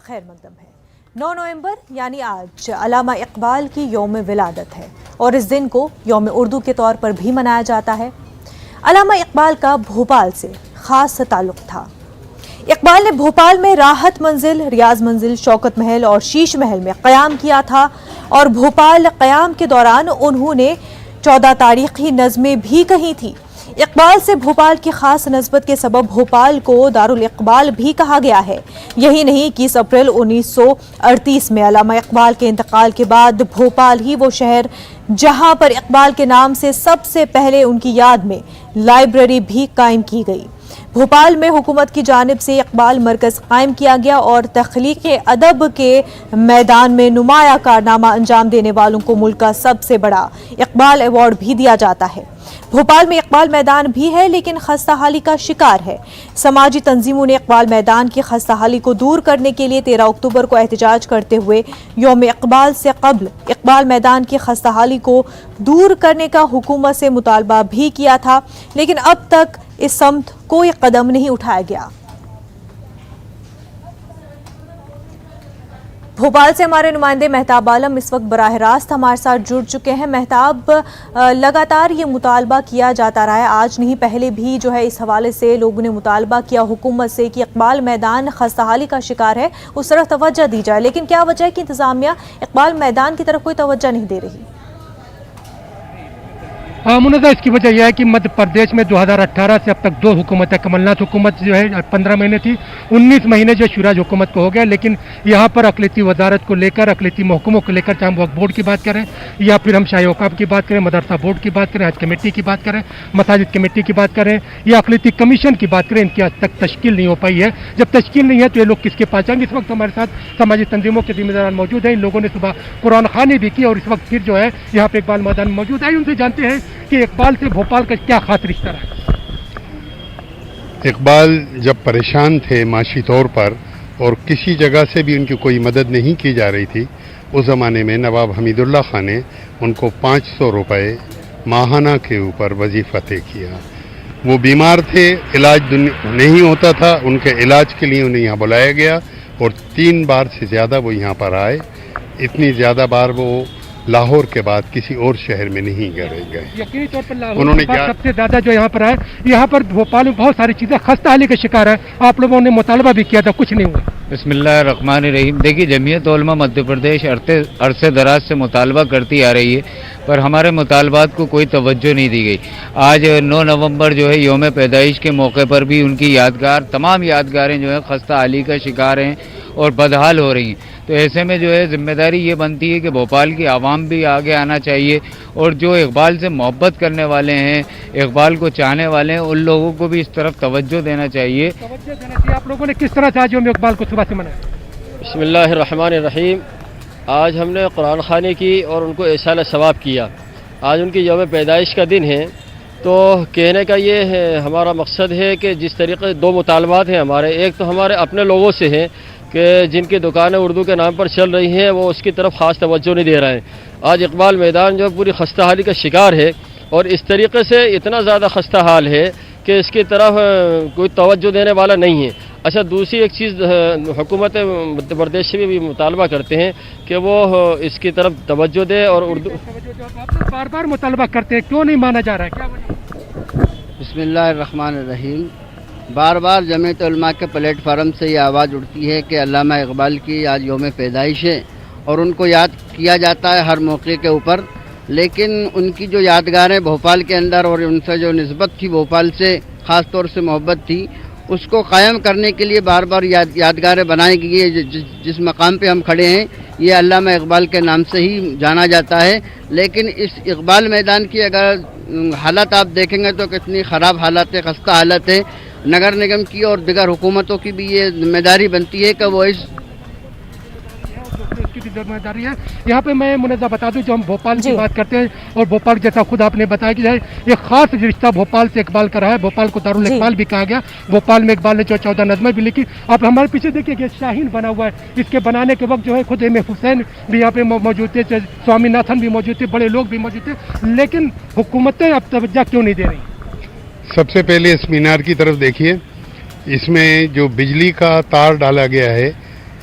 خیر مقدم ہے۔ 9 نومبر یعنی آج علامہ اقبال کی یوم ولادت ہے اور اس دن کو یوم اردو کے طور پر بھی منایا جاتا ہے۔ علامہ اقبال کا بھوپال سے خاص تعلق تھا۔ اقبال نے بھوپال میں راحت منزل، ریاض منزل، شوکت محل اور شیش محل میں قیام کیا تھا اور بھوپال قیام کے دوران انہوں نے 14 تاریخی نظمیں بھی کہی تھی۔ اقبال سے بھوپال کی خاص نسبت کے سبب بھوپال کو دارالاقبال بھی کہا گیا ہے۔ یہی نہیں، 21 اپریل 1938 میں علامہ اقبال کے انتقال کے بعد بھوپال ہی وہ شہر جہاں پر اقبال کے نام سے سب سے پہلے ان کی یاد میں لائبریری بھی قائم کی گئی۔ بھوپال میں حکومت کی جانب سے اقبال مرکز قائم کیا گیا اور تخلیق ادب کے میدان میں نمایاں کارنامہ انجام دینے والوں کو ملک کا سب سے بڑا اقبال ایوارڈ بھی دیا جاتا ہے۔ بھوپال میں اقبال میدان بھی ہے لیکن خستہ حالی کا شکار ہے۔ سماجی تنظیموں نے اقبال میدان کی خستہ حالی کو دور کرنے کے لیے 13 اکتوبر کو احتجاج کرتے ہوئے یوم اقبال سے قبل اقبال میدان کی خستہ حالی کو دور کرنے کا حکومت سے مطالبہ بھی کیا تھا، لیکن اب تک اس سمت کوئی قدم نہیں اٹھایا گیا۔ بھوپال سے ہمارے نمائندے مہتاب عالم اس وقت براہ راست ہمارے ساتھ جڑ چکے ہیں۔ مہتاب، لگاتار یہ مطالبہ کیا جاتا رہا ہے، آج نہیں پہلے بھی جو ہے اس حوالے سے لوگوں نے مطالبہ کیا حکومت سے کہ اقبال میدان خستہ حالی کا شکار ہے، اس طرف توجہ دی جائے، لیکن کیا وجہ ہے کہ انتظامیہ اقبال میدان کی طرف کوئی توجہ نہیں دے رہی؟ منازع اس کی وجہ یہ ہے کہ مدھیہ پردیش میں 2018 سے اب تک 2 حکومتیں، کمل ناتھ حکومت جو ہے 15 مہینے تھی، 19 مہینے جو شیوراج حکومت کو ہو گیا، لیکن یہاں پر اقلیتی وزارت کو لے کر، اقلیتی محکموں کو لے کر، چاہے ہم وقف بورڈ کی بات کریں یا پھر ہم شاہی اوقاف کی بات کریں، مدرسہ بورڈ کی بات کریں، حج کمیٹی کی بات کریں، مساجد کمیٹی کی بات کریں یا اقلیتی کمیشن کی بات کریں، ان کی آج تک تشکیل نہیں ہو پائی ہے۔ جب تشکیل نہیں ہے تو یہ لوگ کس کے پاس جائیں گے؟ اس وقت ہمارے ساتھ سماجی تنظیموں کے ذمہ داران موجود ہیں، ان لوگوں نے صبح قرآن خوانی بھی کی اور اس وقت پھر جو ہے یہاں پہ اقبال میدان میں موجود ہے۔ ان سے جانتے ہیں کہ اقبال سے بھوپال کا کیا خاص رشتہ رہا۔ اقبال جب پریشان تھے معاشی طور پر اور کسی جگہ سے بھی ان کی کوئی مدد نہیں کی جا رہی تھی، اس زمانے میں نواب حمید اللہ خان نے ان کو 500 روپے ماہانہ کے اوپر وظیفہ طے کیا۔ وہ بیمار تھے، علاج نہیں ہوتا تھا، ان کے علاج کے لیے انہیں یہاں بلایا گیا اور 3 بار سے زیادہ وہ یہاں پر آئے۔ اتنی زیادہ بار وہ لاہور کے بعد کسی اور شہر میں نہیں گئے۔ یقینی طور پر لاہور کے بعد سب سے زیادہ جو یہاں پر آئے، یہاں پر بھوپال میں بہت ساری چیزیں خستہ حالی کا شکار ہے، آپ لوگوں نے مطالبہ بھی کیا تھا، کچھ نہیں ہوا۔ بسم اللہ الرحمن الرحیم۔ دیکھیے، جمعیت علماء مدھیہ پردیش عرصے دراز سے مطالبہ کرتی آ رہی ہے، پر ہمارے مطالبات کو کوئی توجہ نہیں دی گئی۔ آج 9 نومبر جو ہے یوم پیدائش کے موقع پر بھی ان کی یادگار، تمام یادگاریں جو ہیں خستہ حالی کا شکار ہیں اور بدحال ہو رہی ہیں۔ تو ایسے میں جو ہے ذمہ داری یہ بنتی ہے کہ بھوپال کی عوام بھی آگے آنا چاہیے اور جو اقبال سے محبت کرنے والے ہیں، اقبال کو چاہنے والے ہیں، ان لوگوں کو بھی اس طرف توجہ دینا چاہیے۔ آپ لوگوں نے کس طرح سے آج یوم اقبال کو صبح سے منایا؟ بسم اللہ الرحمن الرحیم۔ آج ہم نے قرآن خوانی کی اور ان کو احسان ثواب کیا۔ آج ان کی یوم پیدائش کا دن ہے، تو کہنے کا یہ ہے، ہمارا مقصد ہے کہ جس طریقے 2 مطالبات ہیں ہمارے، ایک تو ہمارے اپنے لوگوں سے ہیں کہ جن کی دکانیں اردو کے نام پر چل رہی ہیں، وہ اس کی طرف خاص توجہ نہیں دے رہے ہیں۔ آج اقبال میدان جو پوری خستہ حالی کا شکار ہے اور اس طریقے سے اتنا زیادہ خستہ حال ہے کہ اس کی طرف کوئی توجہ دینے والا نہیں ہے۔ اچھا، دوسری ایک چیز حکومت مدھیہ پردیش سے بھی مطالبہ کرتے ہیں کہ وہ اس کی طرف توجہ دے اور اردو بار بار مطالبہ کرتے ہیں، کیوں نہیں مانا جا رہا ہے؟ کیا وجہ؟ بسم اللہ الرحمن الرحیم۔ بار بار جمعیت علماء کے پلیٹ فارم سے یہ آواز اٹھتی ہے کہ علامہ اقبال کی آج یوم پیدائش ہے اور ان کو یاد کیا جاتا ہے ہر موقع کے اوپر، لیکن ان کی جو یادگاریں بھوپال کے اندر اور ان سے جو نسبت تھی، بھوپال سے خاص طور سے محبت تھی، اس کو قائم کرنے کے لیے بار بار یادگاریں بنائی گئی ہے۔ جس مقام پہ ہم کھڑے ہیں یہ علامہ اقبال کے نام سے ہی جانا جاتا ہے، لیکن اس اقبال میدان کی اگر حالت آپ دیکھیں گے تو کتنی خراب حالت ہے، خستہ حالت ہے۔ نگر نگم کی اور دیگر حکومتوں کی بھی یہ ذمہ داری بنتی ہے کہ وہ اس کی ذمہ داری ہے۔ یہاں پہ میں منازع بتا دوں، جو ہم بھوپال کی بات کرتے ہیں اور بھوپال جیسا خود آپ نے بتایا کہ ایک خاص رشتہ بھوپال سے اقبال کا رہا ہے، بھوپال کو دارالاقبال بھی کہا گیا، بھوپال میں اقبال نے جو 14 نظمیں بھی لکھی۔ آپ ہمارے پیچھے دیکھیے کہ شاہین بنا ہوا ہے، اس کے بنانے کے وقت جو ہے خود ایم حسین بھی یہاں پہ موجود تھے، سوامی ناتھن بھی موجود تھے، بڑے لوگ بھی موجود تھے، لیکن حکومتیں اب توجہ کیوں نہیں دے رہی؟ سب سے پہلے اس مینار کی طرف دیکھیے، اس میں جو بجلی کا تار ڈالا گیا ہے